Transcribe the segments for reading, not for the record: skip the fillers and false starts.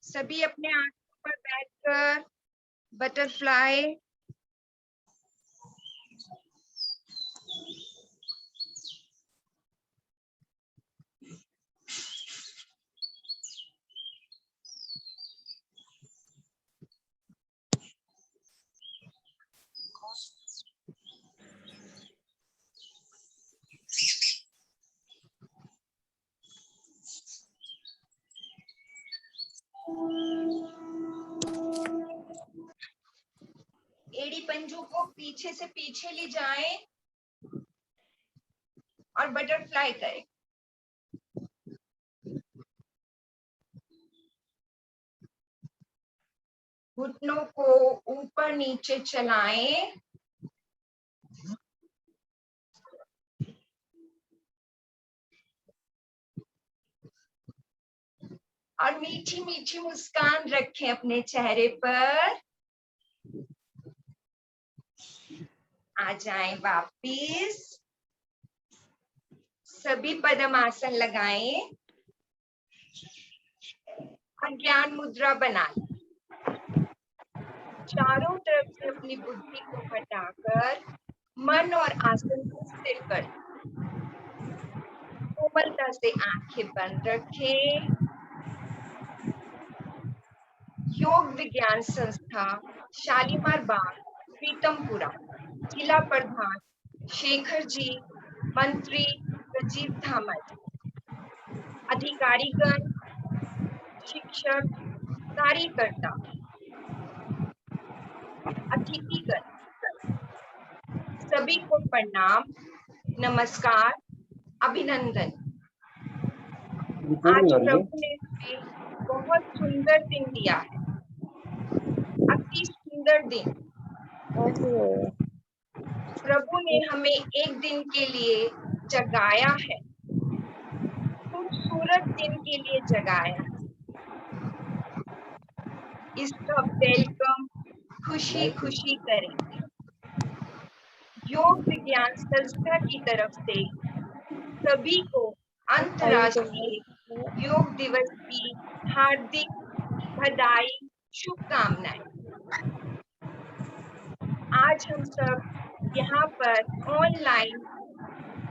सभी अपने आंखों पर बैठकर बटरफ्लाई एड़ी पंजों को पीछे से पीछे ले जाएं और बटरफ्लाई करें। घुटनों को ऊपर नीचे चलाएं। और मीठी मीठी मुस्कान रखें अपने चेहरे पर। आ जाएं वापिस। सभी पद्मासन लगाएं और ज्ञान मुद्रा बना लें। चारों तरफ से अपनी बुद्धि को हटाकर मन और आसन को स्थिर कर। कोमलता से आंखें बंद रखें। योग विज्ञान संस्था, शालीमार बाग, प्रीतमपुरा, जिला प्रधान शेखर जी, मंत्री राजीव धामट, अधिकारीगण, शिक्षक, कार्यकर्ता, अतिथिगण, सभी को प्रणाम, नमस्कार, अभिनंदन। आज प्रभु ने हमें बहुत सुंदर दिन दिया है, अति सुंदर दिन। प्रभु ने हमें एक दिन के लिए जगाया है, खूबसूरत दिन के लिए जगाया है। इसका वेलकम खुशी खुशी करेंगे। योग विज्ञान संस्था की तरफ से सभी को अंतर्राष्ट्रीय योग दिवस की हार्दिक बधाई, शुभकामनाएं। आज हम सब यहाँ पर ऑनलाइन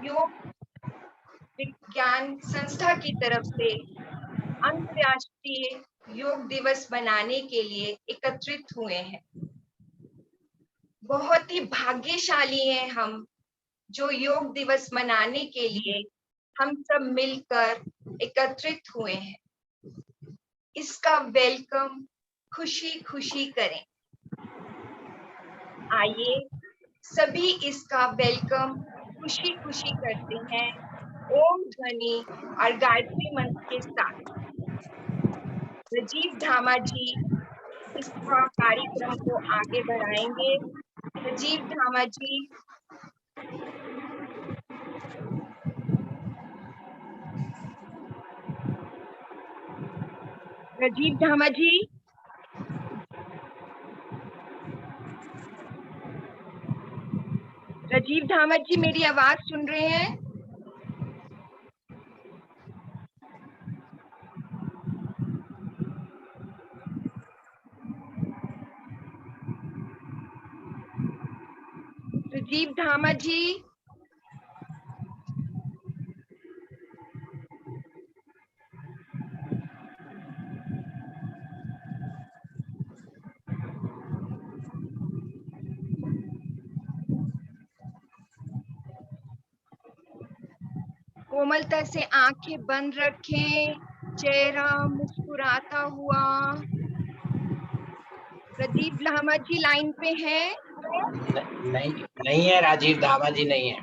योग विज्ञान संस्था की तरफ से अंतर्राष्ट्रीय योग दिवस मनाने के लिए एकत्रित हुए हैं। बहुत ही भाग्यशाली हैं हम, जो योग दिवस मनाने के लिए हम सब मिलकर एकत्रित हुए हैं। इसका वेलकम खुशी खुशी करें। आइए सभी इसका वेलकम खुशी खुशी करते हैं ओम ध्वनि और गायत्री मंत्र के साथ। राजीव धामा जी इसका कार्यक्रम को आगे बढ़ाएंगे। राजीव धामा जी। राजीव धामा जी। राजीव धामा जी मेरी आवाज सुन रहे हैं? राजीव धामा जी। कोमलता से आंखें बंद रखें, चेहरा मुस्कुराता हुआ। प्रदीप लामा जी लाइन पे हैं? नहीं है, राजीव धामा जी नहीं है।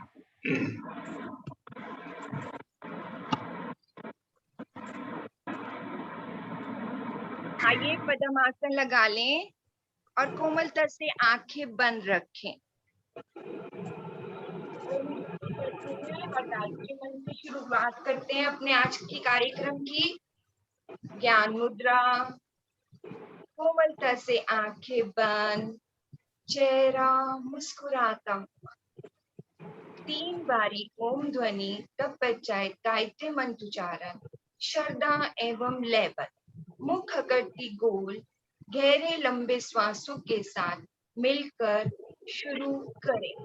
आइए पद्मासन लगा लें और कोमलता से आंखें बंद रखें। और गायत्री मंत्र से शुरुआत करते हैं अपने आज की कार्यक्रम की। ज्ञान मुद्रा। कोमलता से आंखें बंद, चेहरा मुस्कुराता हुआ। 3 बारी ओम ध्वनि, तब बच जाए गायत्री मंत्र उच्चारण, श्रद्धा एवं लयबद्ध। मुख करती गोल, गहरे लंबे श्वासों के साथ मिलकर शुरू करें।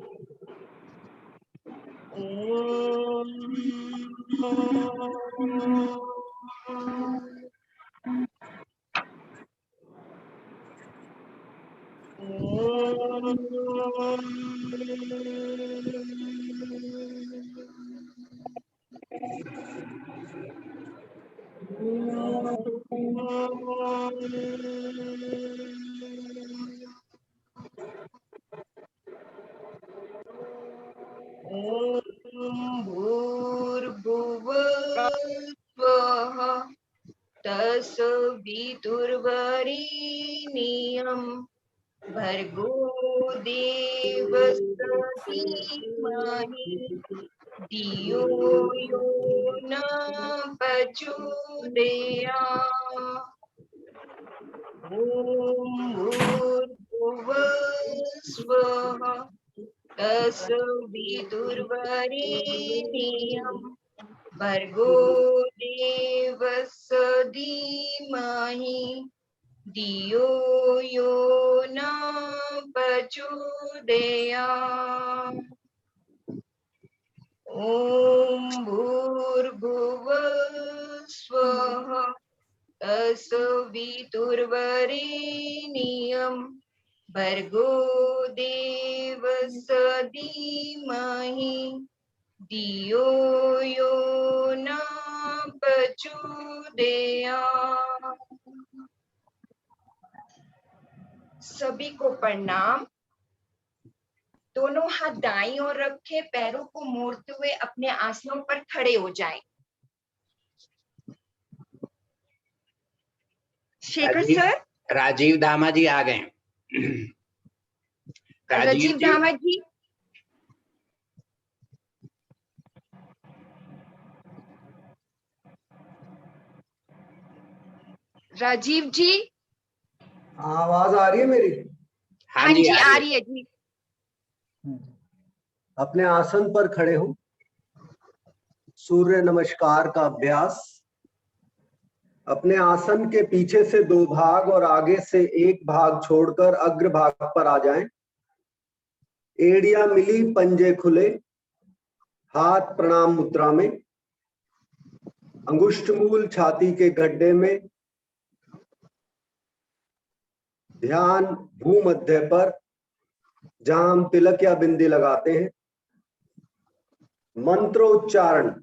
भूर्भुवस्वः तत्सवितुर्वरेण्यं भर्गो देवस्य धीमहि धियो यो न प्रचोदयात्। ॐ भूर्भुवस्वः तत्सवितुर्वरेण्यं भर्गो देवस्य धीमहि धियो यो न प्रचोदयात्। ॐ भूर्भुवस्वः तत्सवितुर्वरेण्यं भर्गो देवस्य धीमहि धियो यो न प्रचोदयात्। सभी को प्रणाम। दोनों हाथ दाईं ओर रखे, पैरों को मोड़ते हुए अपने आसनों पर खड़े हो जाएं। शेखर सर, राजीव धामा जी आ गए। राजीव धामा जी, राजीव जी, आवाज आ रही है मेरी? हाँ जी आ रही है जी। अपने आसन पर खड़े हो। सूर्य नमस्कार का अभ्यास। अपने आसन के पीछे से 2 भाग और आगे से 1 भाग छोड़कर अग्र भाग पर आ जाएं। एड़ियां मिली, पंजे खुले, हाथ प्रणाम मुद्रा में, अंगुष्ठ मूल छाती के गड्ढे में, ध्यान भूमध्य पर जहां हम तिलक या बिंदी लगाते हैं। मंत्रोच्चारण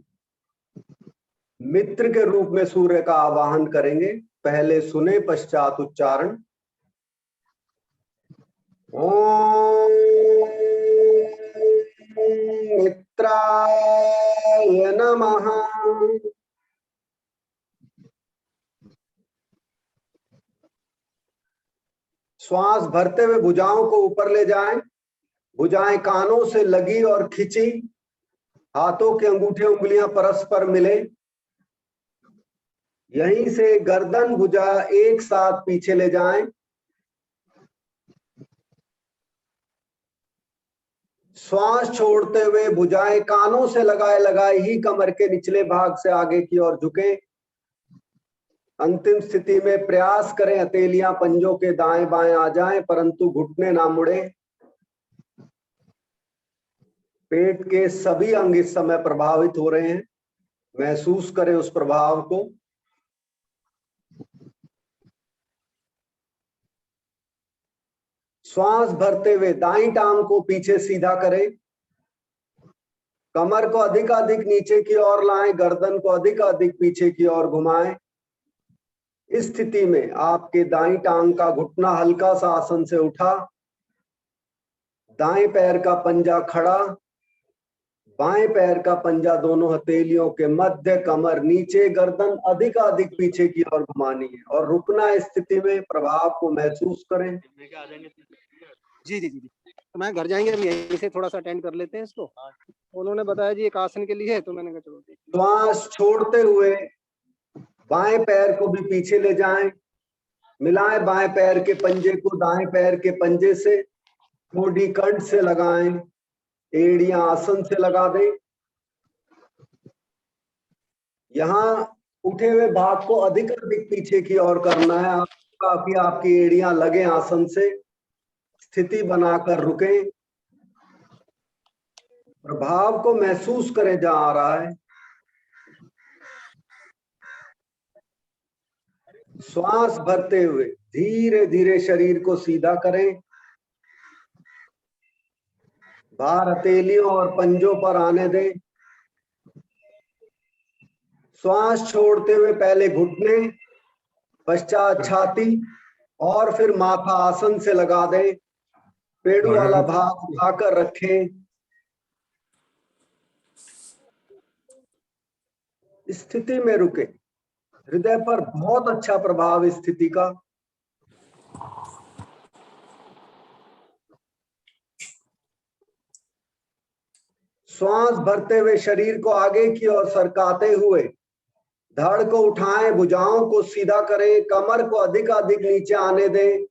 मित्र के रूप में सूर्य का आवाहन करेंगे। पहले सुने, पश्चात उच्चारण। ओम मित्राय नमः। श्वास भरते हुए भुजाओं को ऊपर ले जाएं। भुजाएं कानों से लगी और खिंची, हाथों के अंगूठे उंगलियां परस्पर मिले। यहीं से गर्दन भुजा एक साथ पीछे ले जाएं। श्वास छोड़ते हुए भुजाएं कानों से लगाए लगाए ही कमर के निचले भाग से आगे की ओर झुके। अंतिम स्थिति में प्रयास करें हथेलियां पंजों के दाएं बाएं आ जाएं, परंतु घुटने ना मुड़े। पेट के सभी अंग इस समय प्रभावित हो रहे हैं, महसूस करें उस प्रभाव को। श्वास भरते हुए दाईं टांग को पीछे सीधा करें। कमर को अधिक नीचे की ओर लाएं, गर्दन को अधिक पीछे की ओर घुमाएं। इस स्थिति में आपके दाईं टांग का घुटना हल्का सा आसन से उठा, दाएं पैर का पंजा खड़ा, बाएं पैर का पंजा दोनों हथेलियों के मध्य, कमर नीचे, गर्दन अधिक पीछे की ओर घुमानी है और रुकना। इस स्थिति में प्रभाव को महसूस करें। जी जी जी तो मैं घर जाएंगे, हम यहीं से थोड़ा सा अटेंड कर लेते हैं इसको। उन्होंने बताया जी एक आसन के लिए है, तो मैंने कहा चलो। श्वास छोड़ते हुए बाएं पैर को भी पीछे ले जाएं। मिलाएं बाएं पैर के पंजे को दाएं पैर के पंजे से, ठोडी कंठ से लगाएं, एड़ियां आसन से लगा दें। यहां उठे हुए भाग को अधिक अधिक पीछे की ओर करना है। काफी आपकी एड़ियां लगे आसन से, स्थिति बनाकर रुकें, प्रभाव को महसूस करें जहां आ रहा है। श्वास भरते हुए धीरे धीरे शरीर को सीधा करें। भार हथेलियों और पंजों पर आने दें। श्वास छोड़ते हुए पहले घुटने, पश्चात छाती और फिर माथा आसन से लगा दें। पेड़ू वाला भाग उठाकर रखें। स्थिति में रुके। हृदय पर बहुत अच्छा प्रभाव इस स्थिति का। श्वास भरते हुए शरीर को आगे की ओर सरकाते हुए धड़ को उठाएं, भुजाओं को सीधा करें, कमर को अधिक अधिक नीचे आने दें,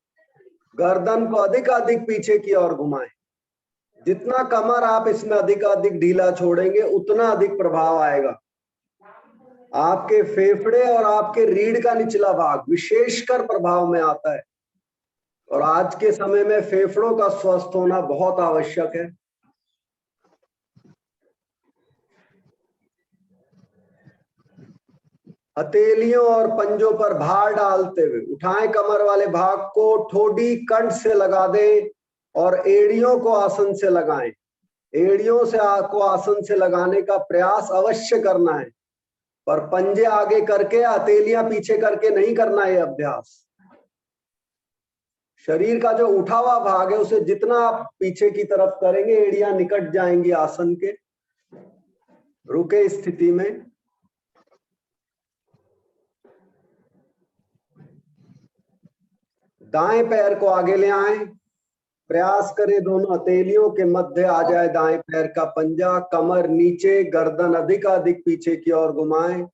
गर्दन को अधिक अधिक पीछे की ओर घुमाएं। जितना कमर आप इसमें अधिक अधिक ढीला छोड़ेंगे उतना अधिक प्रभाव आएगा। आपके फेफड़े और आपके रीढ़ का निचला भाग विशेषकर प्रभाव में आता है और आज के समय में फेफड़ों का स्वस्थ होना बहुत आवश्यक है। हथेलियों और पंजों पर भार डालते हुए उठाएं कमर वाले भाग को, ठोडी कंठ से लगा दें और एड़ियों को आसन से लगाएं। एड़ियों से को आसन से लगाने का प्रयास अवश्य करना है, पर पंजे आगे करके हथेलियां पीछे करके नहीं करना है अभ्यास। शरीर का जो उठा हुआ भाग है उसे जितना आप पीछे की तरफ करेंगे एड़ियां निकट जाएंगी आसन के। रुके स्थिति में। दाएं पैर को आगे ले आएं। प्रयास करें दोनों हथेलियों के मध्य आ जाए दाएं पैर का पंजा। कमर नीचे, गर्दन अधिक अधिक पीछे की ओर घुमाएं।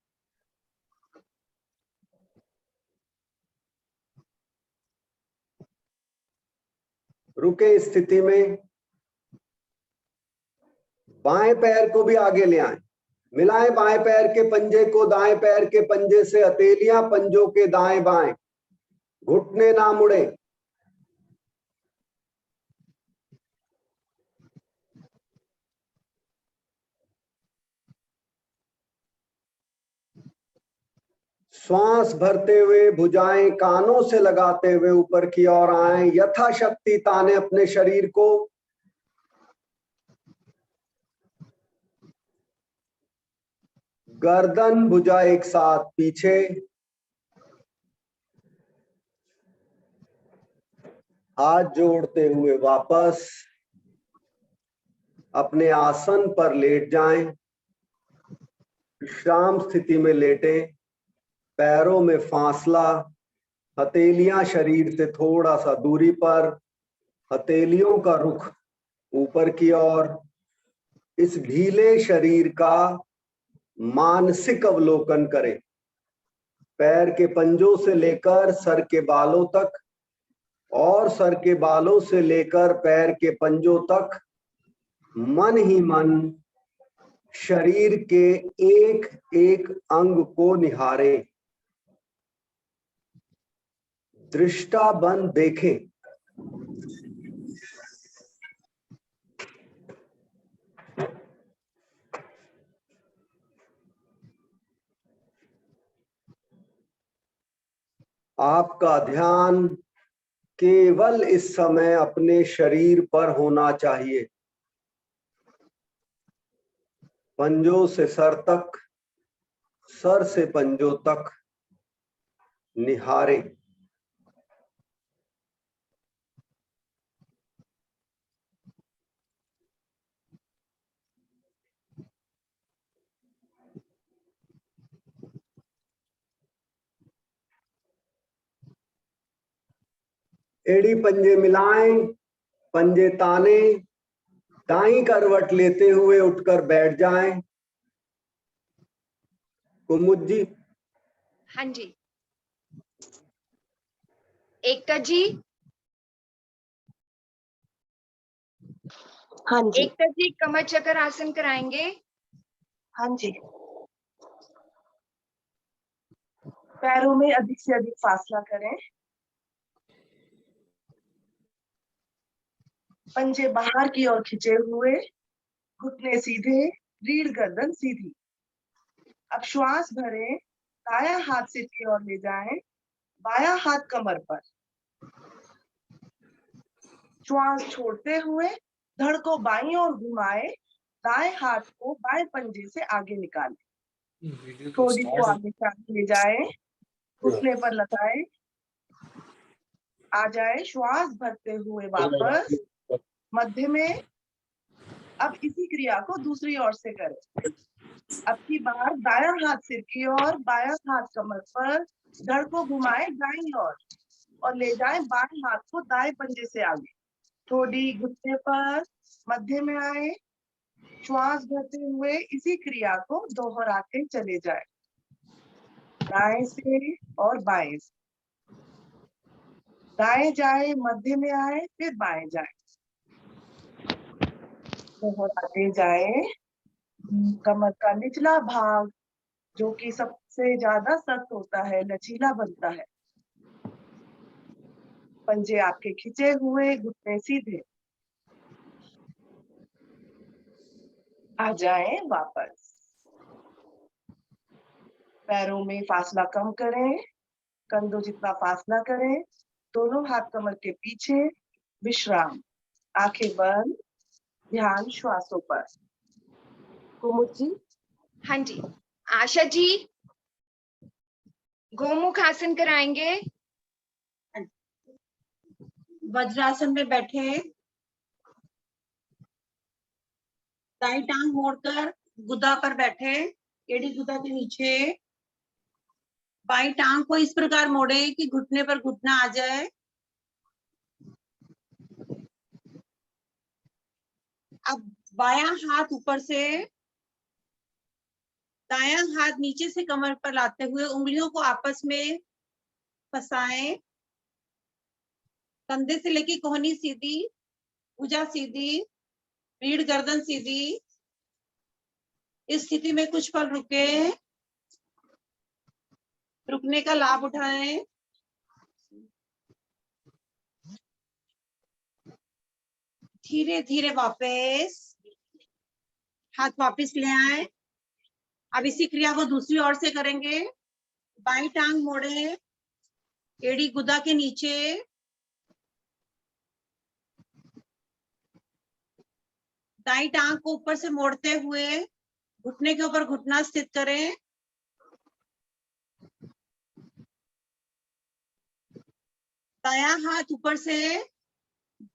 रुके स्थिति में। बाएं पैर को भी आगे ले आएं। मिलाएं बाएं पैर के पंजे को दाएं पैर के पंजे से। हथेलियां पंजों के दाएं बाएं। घुटने ना मुड़े। श्वास भरते हुए भुजाएं कानों से लगाते हुए ऊपर की ओर आएं। यथाशक्ति ताने अपने शरीर को। गर्दन भुजा एक साथ पीछे। हाथ जोड़ते हुए वापस अपने आसन पर लेट जाएं। विश्राम स्थिति में लेटें। पैरों में फासला। हथेलियां शरीर से थोड़ा सा दूरी पर। हथेलियों का रुख ऊपर की ओर। इस ढीले शरीर का मानसिक अवलोकन करें। पैर के पंजों से लेकर सर के बालों तक और सर के बालों से लेकर पैर के पंजों तक मन ही मन शरीर के एक एक अंग को निहारें। दृष्टा बंद देखें। आपका ध्यान केवल इस समय अपने शरीर पर होना चाहिए। पंजों से सर तक, सर से पंजों तक निहारें। एड़ी पंजे मिलाएं, पंजे ताने। दाईं करवट लेते हुए उठकर बैठ जाएं। कुमुद जी। हाँ जी। एकता जी। हाँ जी। एकता जी कमर चक्कर आसन कराएंगे। हाँ जी। पैरों में अधिक से अधिक फासला करें। पंजे बाहर की ओर खिंचे हुए, घुटने सीधे, रीढ़ गर्दन सीधी। अब श्वास भरें, दायां हाथ सिर की ओर ले जाएं, बायां हाथ कमर पर। श्वास छोड़ते हुए धड़ को बाईं ओर घुमाएं, दाएं हाथ को बाएं पंजे से आगे निकालें। थोड़ी को आगे साथ ले जाएं, घुटने पर लगाएं, आ जाए। श्वास भरते हुए वापस मध्य में। अब इसी क्रिया को दूसरी ओर से करें। अब की बार दायां हाथ सिर की ओर, बायां हाथ कमर पर, धड़ को घुमाएं दाईं ओर और ले जाएं बाएं हाथ को दाएं पंजे से आगे। थोड़ी घुटने पर, मध्य में आए। श्वास भरते हुए इसी क्रिया को दोहराते चले जाए, दाएं से और बाएं से। दाएं जाए, मध्य में आए, फिर बाएं जाए, दोहराते जाए। कमर का निचला भाग जो कि सबसे ज्यादा सख्त होता है, लचीला बनता है। पंजे आपके खिंचे हुए, घुटने सीधे। आ जाएं वापस। पैरों में फासला कम करें, कंधों जितना फासला करें। दोनों हाथ कमर के पीछे, विश्राम। आंखें बंद, ध्यान श्वासों पर। कुमुद जी। हाँ जी। आशा जी, गोमुख आसन कराएंगे। वज्रासन में बैठे, दाई टांग मोड़कर गुदा पर बैठे, एड़ी गुदा के नीचे। बाई टांग को इस प्रकार मोड़े कि घुटने पर घुटना आ जाए। अब बायां हाथ ऊपर से, दायां हाथ नीचे से कमर पर लाते हुए उंगलियों को आपस में फंसाएं। कंधे से लेके कोहनी सीधी, भुजा सीधी, रीढ़ गर्दन सीधी। इस स्थिति में कुछ पल रुके, रुकने का लाभ उठाएं। धीरे धीरे वापस हाथ वापस ले आए। अब इसी क्रिया को दूसरी ओर से करेंगे। बाईं टांग मोड़े, एड़ी गुदा के नीचे, दाईं टांग को ऊपर से मोड़ते हुए घुटने के ऊपर घुटना स्थित करें। दायां हाथ ऊपर से,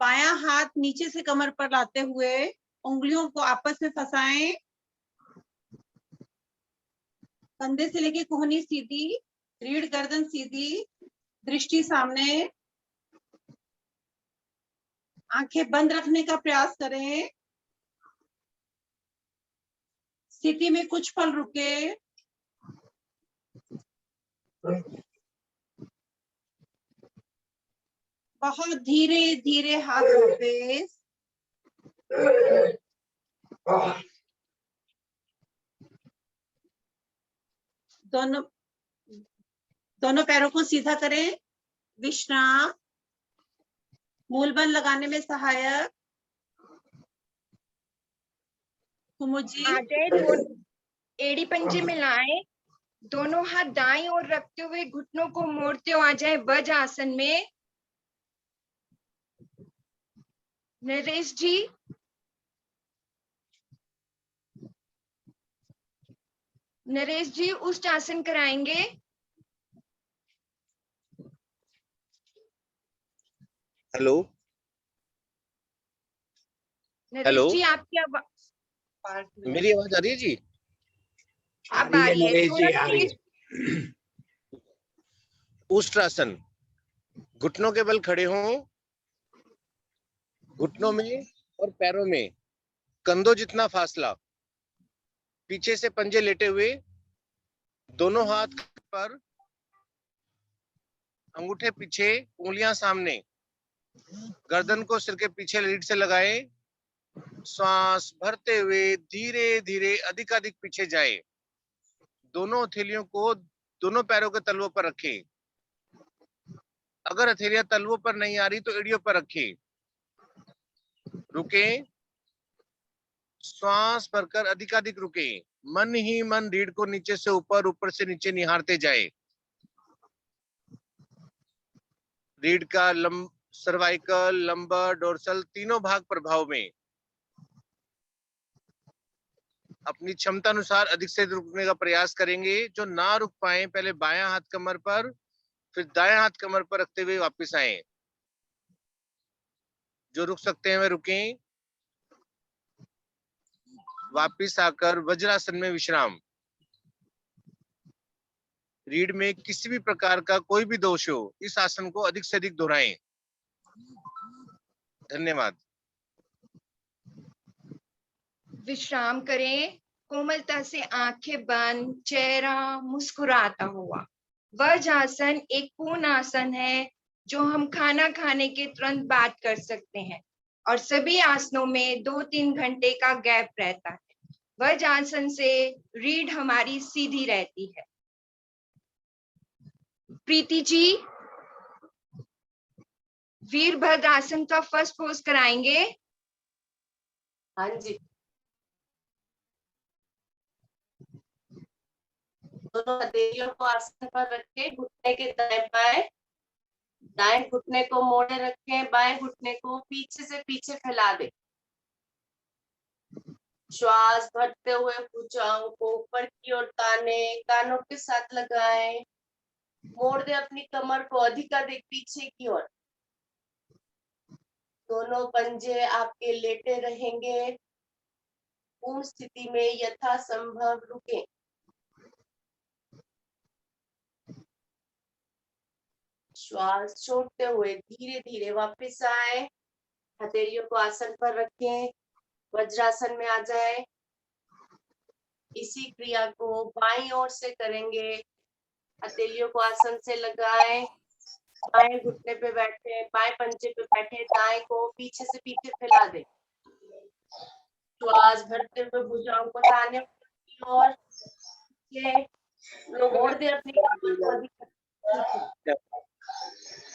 बायां हाथ नीचे से कमर पर लाते हुए उंगलियों को आपस में फंसाएं। कंधे से लेके कोहनी सीधी, रीढ़ गर्दन सीधी, दृष्टि सामने। आंखें बंद रखने का प्रयास करें। स्थिति में कुछ पल रुके। बहुत धीरे धीरे हाथ वापस। दोनों पैरों को सीधा करें। विश्राम। मूल बल लगाने में सहायक। कुमुद जी। आ जाए, एड़ी पंजे मिलाएं, दोनों हाथ दाईं ओर रखते हुए घुटनों को मोड़ते हुए आ जाए वज्र आसन में। नरेश जी। नरेश जी उष्ट आसन कराएंगे। हेलो। नरेश जी आपकी मेरी आवाज आ रही है जी? अब आ रही है, नरेश जी, थोड़ा आ रही तेज। है। उष्ट्रासन। घुटनों के बल खड़े हों, घुटनों में और पैरों में कंधों जितना फासला, पीछे से पंजे लेटे हुए, दोनों हाथ पर, अंगूठे पीछे, उंगलियां सामने। गर्दन को सिर के पीछे लीड से लगाएं। श्वास भरते हुए धीरे धीरे अधिकाधिक पीछे जाए। दोनों हथेलियों को दोनों पैरों के तलवों पर रखें। अगर हथेलियां तलवों पर नहीं आ रही तो एड़ियों पर रखें। रुके, श्वास भरकर अधिकाधिक रुके। मन ही मन रीढ़ को नीचे से ऊपर, ऊपर से नीचे निहारते जाए। रीढ़ का सर्वाइकल, लंबर, डोर्सल तीनों भाग प्रभाव में। अपनी क्षमता अनुसार अधिक से अधिक रुकने का प्रयास करेंगे। जो ना रुक पाए पहले बायां हाथ कमर पर, फिर दायां हाथ कमर पर रखते हुए वापस आए। जो रुक सकते हैं वे रुकें। वापिस आकर वज्रासन में विश्राम। रीढ़ में किसी भी प्रकार का कोई भी दोष हो, इस आसन को अधिक से अधिक दोहराएं। धन्यवाद। विश्राम करें। कोमलता से आंखें बंद, चेहरा मुस्कुराता हुआ। वज्रासन एक पूर्ण आसन है जो हम खाना खाने के तुरंत बाद कर सकते हैं और सभी आसनों में 2-3 घंटे का गैप रहता है। वज्रासन से रीढ़ हमारी सीधी रहती है। प्रीति जी, वीरभद्र आसन का फर्स्ट पोज कराएंगे। हाँ जी। दोनों हथेलियों को आसन पर रखें, घुटने के दाएं बाएं, दाएं घुटने को मोड़े रखें, बाएं घुटने को पीछे से पीछे फैला दें। श्वास भरते हुए भुजाओं को ऊपर की ओर ताने, कानों के साथ लगाएं। मोड़ दे अपनी कमर को अधिकाधिक पीछे की ओर। दोनों पंजे आपके लेटे रहेंगे। पूर्ण स्थिति में यथासंभव रुकें। श्वास छोड़ते हुए धीरे धीरे वापस आए। हथेलियों को आसन पर रखें, वज्रासन में आ जाए। इसी क्रिया को बाईं ओर से करेंगे। हथेलियों को आसन से लगाएं, बाएं घुटने पे बैठे, बाएं पंजे पे बैठे, दाएं को पीछे से पीछे फैला दें। श्वास भरते हुए भुजाओं को ताने और मोड़ दे अपनी कमर को अधिक।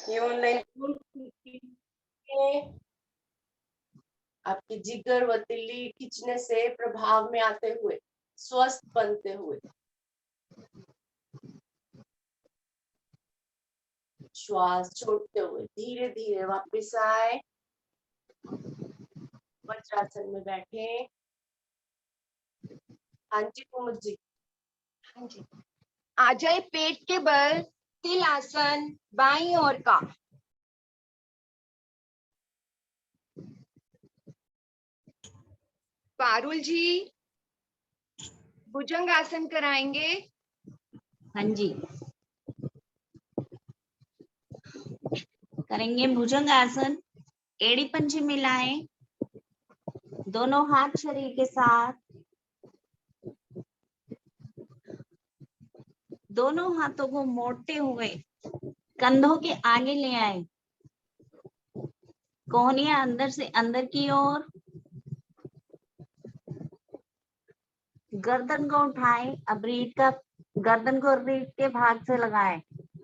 ये ऑनलाइन आपकी जिगर व तिल्ली खींचने से प्रभाव में आते हुए, स्वस्थ बनते हुए। श्वास छोड़ते हुए धीरे धीरे वापस आए। वज्रासन में बैठे। हाँ जी कुमुद जी। हाँ जी, आ जाए पेट के बल, तिल आसन बाईं ओर का। पारुल जी, भुजंग आसन कराएंगे। हाँ जी, करेंगे भुजंग आसन। एड़ी पंजे मिलाएं, दोनों हाथ शरीर के साथ, दोनों हाथों को मोड़ते हुए कंधों के आगे ले आए। कोहनियां अंदर से अंदर की ओर। गर्दन को उठाएं। अब गर्दन को रीढ़ के भाग से लगाएं,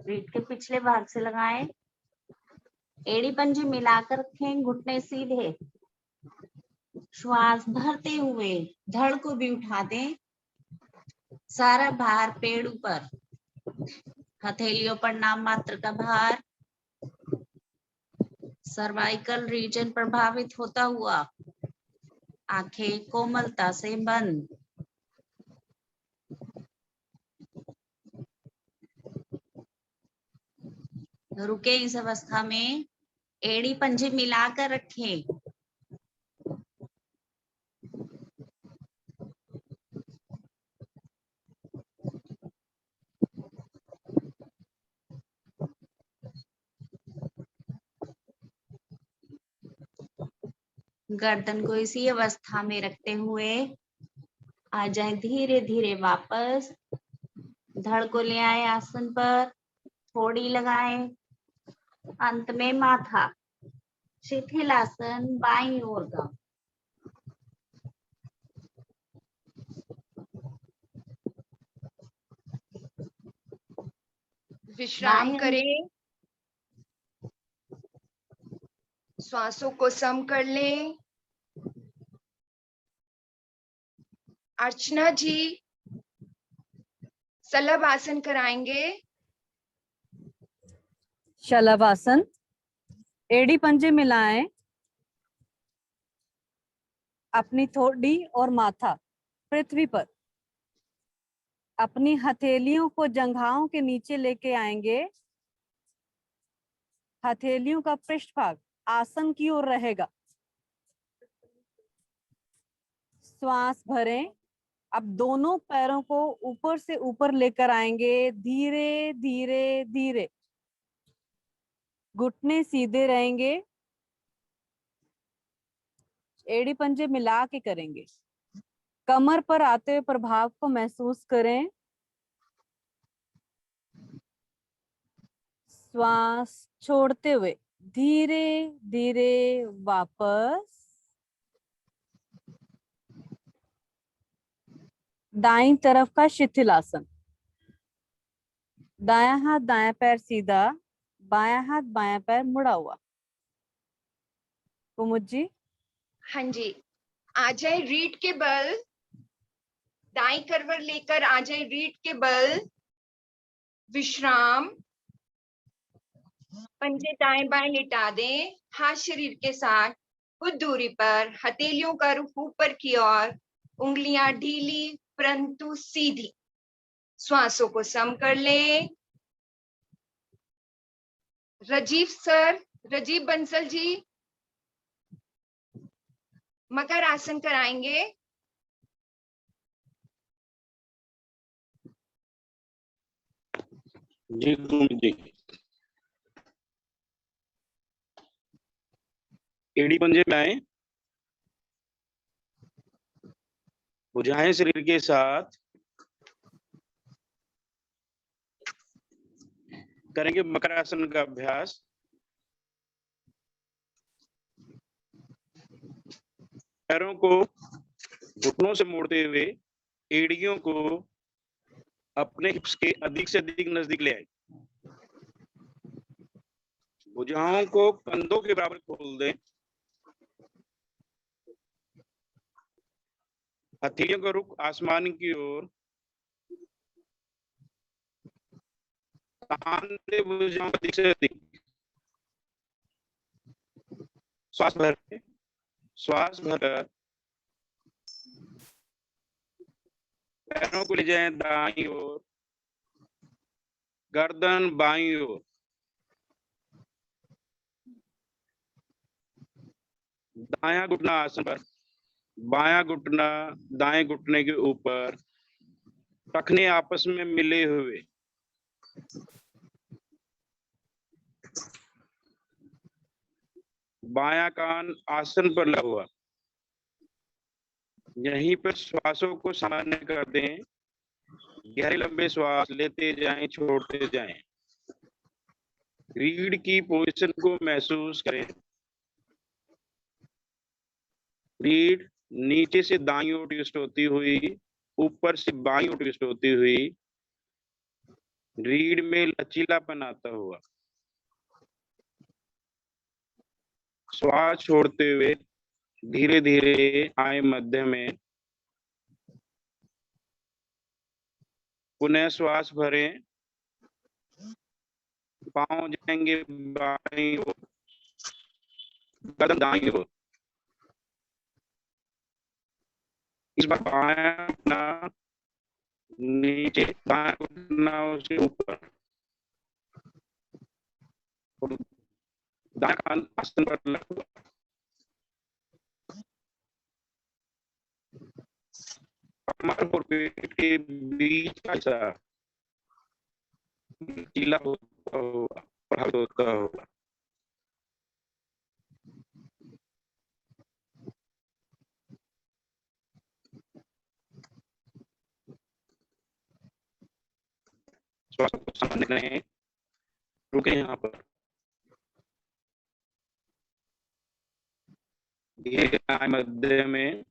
रीढ़ के पिछले भाग से लगाएं। एड़ी पंजे मिलाकर रखें, घुटने सीधे। श्वास भरते हुए धड़ को भी उठा दें। सारा भार पेड़ ऊपर, हथेलियों पर नाम मात्र का भार। सर्वाइकल रीजन प्रभावित होता हुआ, आंखें कोमलता से बंद। रुके इस अवस्था में। एड़ी पंजे मिलाकर रखें। गर्दन को इसी अवस्था में रखते हुए आ जाए धीरे धीरे वापस। धड़ को ले आए आसन पर, थोड़ी लगाए। अंत में माथा। शिथिल आसन बाईं ओर का। विश्राम बाएं करें, श्वासों को सम कर लें। अर्चना जी शलभासन कराएंगे। शलभासन, एड़ी पंजे मिलाएं, अपनी थोड़ी और माथा पृथ्वी पर, अपनी हथेलियों को जंघाओं के नीचे लेके आएंगे। हथेलियों का पृष्ठभाग आसन की ओर रहेगा। श्वास भरें। अब दोनों पैरों को ऊपर से ऊपर लेकर आएंगे, धीरे धीरे धीरे। घुटने सीधे रहेंगे, एड़ी पंजे मिला के करेंगे। कमर पर आते हुए प्रभाव को महसूस करें। श्वास छोड़ते हुए धीरे धीरे वापस। दाईं तरफ का शिथिलासन। दायां हाथ दायां पैर सीधा, बायां हाथ बायां पैर मुड़ा हुआ। कुमुद जी। हाँ जी, आ जाए रीढ़ के बल, दाईं करवट लेकर आ जाए रीढ़ के बल। विश्राम। पंजे दाएं बाएं लिटा दें, हाथ शरीर के साथ कुछ दूरी पर, हथेलियों का रुख ऊपर की ओर, उंगलियां ढीली परंतु सीधी। श्वासों को सम कर लें। राजीव सर, राजीव बंसल जी मकर आसन कराएंगे। जी कुमुद जी। एड़ी पंजे में आए, भुजाएं शरीर के साथ, करेंगे मकर आसन का अभ्यास। पैरों को घुटनों से मोड़ते हुए एड़ियों को अपने हिप्स के अधिक से अधिक नजदीक ले आए। भुजाओं को कंधों के बराबर खोल दें। हथेलियों का रुख आसमान की ओर। भुजाओं को अधिक से अधिक। श्वास भरकर पैरों को ले जाएं दाईं ओर, गर्दन बाईं ओर। दायां घुटना आसन पर, बायां घुटना दाएं घुटने के ऊपर, टखने आपस में मिले हुए। बायां कान आसन पर लगा हुआ। यहीं पर श्वासों को सामान्य कर दें। गहरे लंबे श्वास लेते जाएं, छोड़ते जाएं। रीढ़ की पोजीशन को महसूस करें। रीढ़ नीचे से दाईं ओर ट्विस्ट होती हुई, ऊपर से बाईं ओर ट्विस्ट होती हुई, रीढ़ में लचीलापन आता हुआ। श्वास छोड़ते हुए धीरे धीरे आए मध्य में। पुनः श्वास भरें। पांव जाएंगे बाईं ओर, गर्दन दाईं ओर। इस बार बायां घुटना नीचे, दायां घुटना उसके ऊपर, दायां कान आसन पर लगा हुआ। कमर और पेट के बीच का हिस्सा लचीला होता हुआ, प्रभावित होता हुआ। श्वास को सामान्य करें। रुके यहाँ पर। धीरे मध्य में।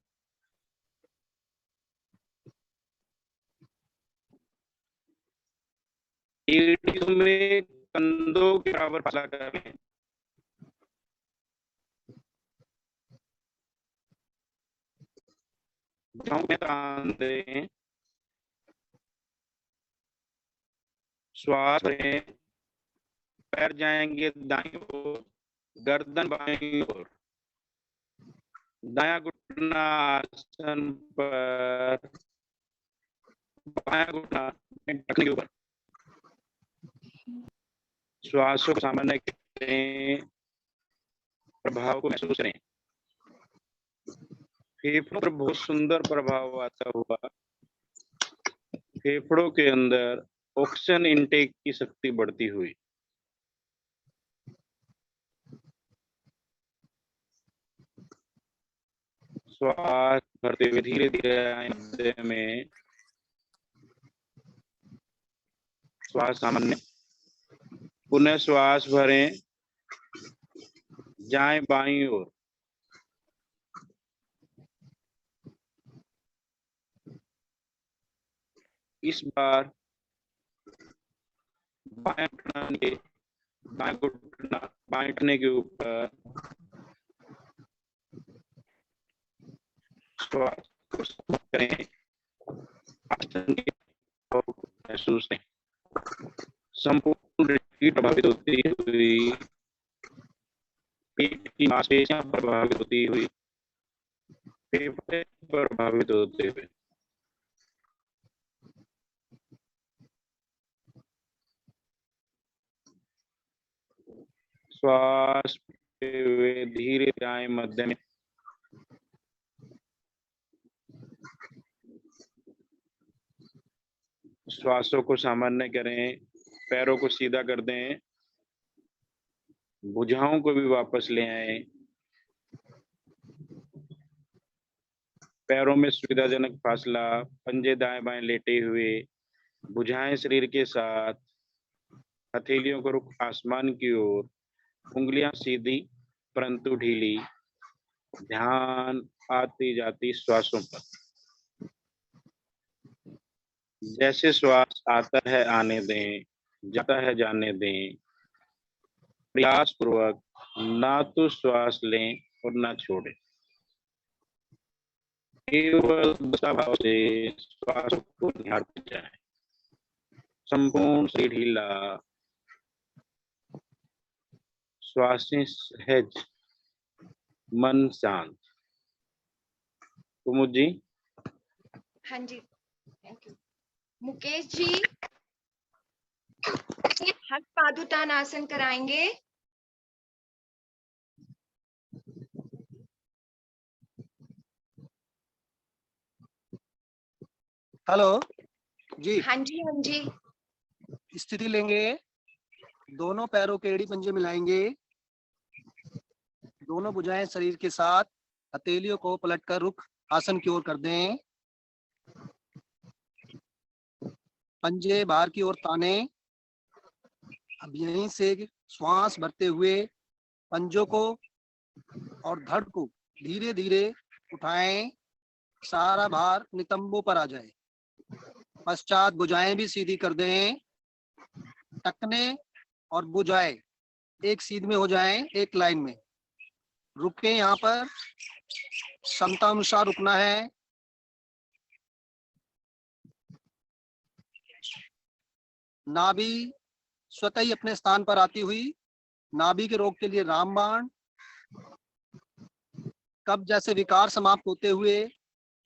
एड़ियों में कंधों के बराबर फासला कर लें। भुजाओं में तान दें। श्वास भरें। पैर जाएंगे दाईं ओर, गर्दन बाईं ओर। दायां घुटना आसन पर, बायां घुटना ढकने के ऊपर। श्वासों को सामान्य करें, प्रभाव को महसूस करें। फेफड़ों पर बहुत सुंदर प्रभाव आता हुआ फेफड़ों के अंदर ऑक्सीजन इनटेक की शक्ति बढ़ती हुई। श्वास भरते हुए धीरे धीरे मध्य में। श्वास सामान्य। पुनः श्वास भरें, जाएं बाईं ओर। इस बार बाएं घुटने के ऊपर श्वास करें। आसन के महसूस करें। संपूर्ण दृष्टि प्रभावित होती हुई, पेट की मांसपेशियां प्रभावित होती हुई, फेफड़े प्रभावित होते हुए। श्वास हुए धीरे जाए मध्य में। श्वासों को सामान्य करें, पैरों को सीधा कर दें, भुजाओं को भी वापस ले आए। पैरों में सुविधाजनक फासला, पंजे दाएं बाएं लेटे हुए, भुजाएं शरीर के साथ, हथेलियों को रुख आसमान की ओर, उंगलियां सीधी परंतु ढीली। ध्यान आती जाती श्वासों पर। जैसे श्वास आता है आने दें, जाता है जाने दें। प्रयास पूर्वक ना तो श्वास लें और ना छोड़ें। केवल भाव से श्वास को निहारते जाएं। संपूर्ण शरीर ढीला, श्वासें सहज, मन शांत। कुमुद जी। हाँ जी, थैंक यू। मुकेश जी, हस्त पादुतान आसन कराएंगे। हेलो जी। हाँ जी, हाँ जी। स्थिति लेंगे, दोनों पैरों के एड़ी पंजे मिलाएंगे, दोनों भुजाएं शरीर के साथ, हथेलियों को पलटकर रुख आसन की ओर कर दें। पंजे बाहर की ओर ताने। अब यहीं से श्वास भरते हुए पंजों को और धड़ को धीरे धीरे उठाएं, सारा भार नितंबों पर आ जाए। पश्चात भुजाएं भी सीधी कर दें। टखने और भुजाएं एक सीध में हो जाएं, एक लाइन में। रुके, यहाँ पर समता अनुसार रुकना है। नाभि स्वतः ही अपने स्थान पर आती हुई। नाभि के रोग के लिए रामबाण। कब्ज जैसे विकार समाप्त होते हुए,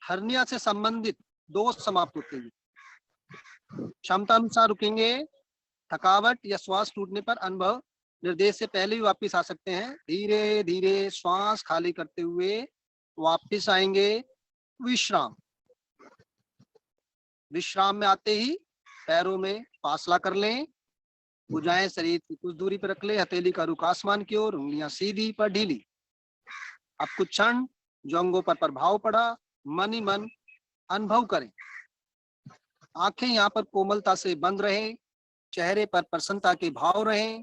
हर्निया से संबंधित दोष समाप्त होते हुए। क्षमता अनुसार रुकेंगे। थकावट या श्वास टूटने पर अनुभव निर्देश से पहले ही वापस आ सकते हैं। धीरे धीरे श्वास खाली करते हुए वापस आएंगे। विश्राम। विश्राम में आते ही पैरों में फासला कर लें। भुजाएं शरीर की कुछ दूरी पर रख ले। हथेली का रुख आसमान की ओर, उंगलियां सीधी पर ढीली। अब कुछ क्षण जो अंगों पर प्रभाव पड़ा, मन ही मन अनुभव करें। आंखें यहाँ पर कोमलता से बंद रहे, चेहरे पर प्रसन्नता के भाव रहे।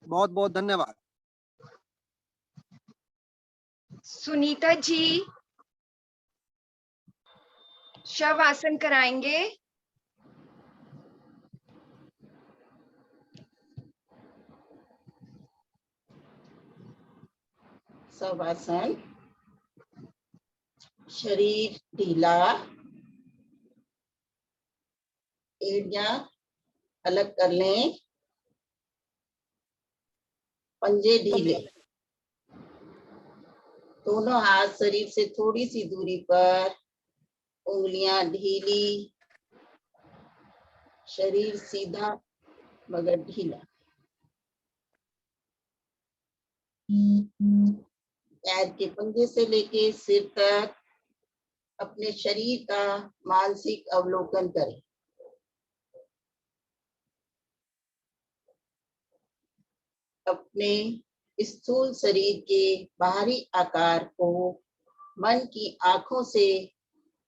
बहुत बहुत धन्यवाद। सुनीता जी, शव आसन कराएंगे। शवासन, शरीर ढीला, एड़ियां अलग कर लें, पंजे ढीले, दोनों हाथ शरीर से थोड़ी सी दूरी पर, उंगलियां ढीली, शरीर सीधा मगर ढीला, पैर के पंजे से लेके सिर तक अपने शरीर का मानसिक अवलोकन करें। अपने स्थूल शरीर के बाहरी आकार को मन की आंखों से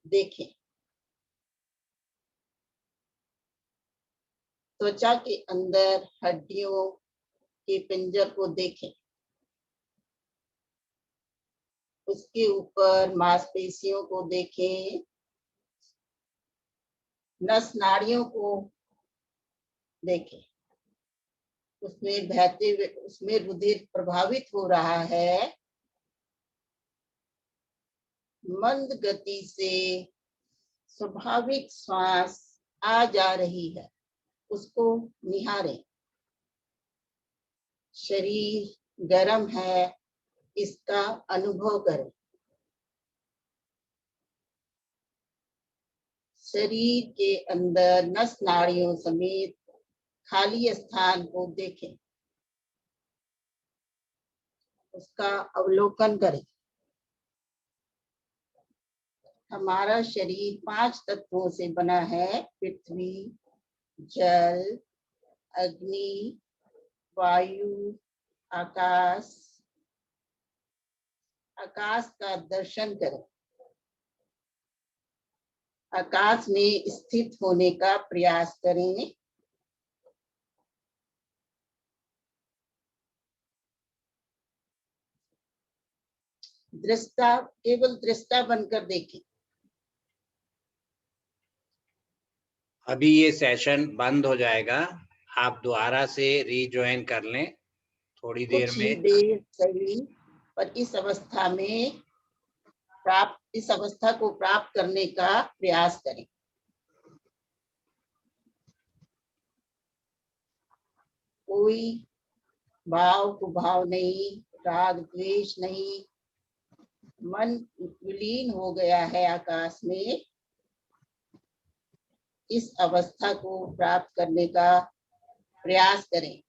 देखें। त्वचा के अंदर हड्डियों के पिंजर को देखें। उसके ऊपर मांसपेशियों को देखें, नस नाड़ियों को देखें। उसमें बहते हुए, उसमें रुधिर प्रभावित हो रहा है। मंद गति से स्वाभाविक श्वास आ जा रही है, उसको निहारें। शरीर गर्म है, इसका अनुभव करें। शरीर के अंदर नस नाड़ियों समेत खाली स्थान को देखें, उसका अवलोकन करें। हमारा शरीर 5 तत्वों से बना है: पृथ्वी, जल, अग्नि, वायु, आकाश। आकाश का दर्शन करें। आकाश में स्थित होने का प्रयास करें। दृष्टा, केवल दृष्टा बनकर देखें। अभी ये सेशन बंद हो जाएगा, आप दोबारा से रीज्वाइन कर लें थोड़ी देर कुछ ही में। देर सही, पर इस अवस्था को प्राप्त करने का प्रयास करें। कोई भाव कुभाव नहीं, राग द्वेष नहीं, मन विलीन हो गया है आकाश में। इस अवस्था को प्राप्त करने का प्रयास करें।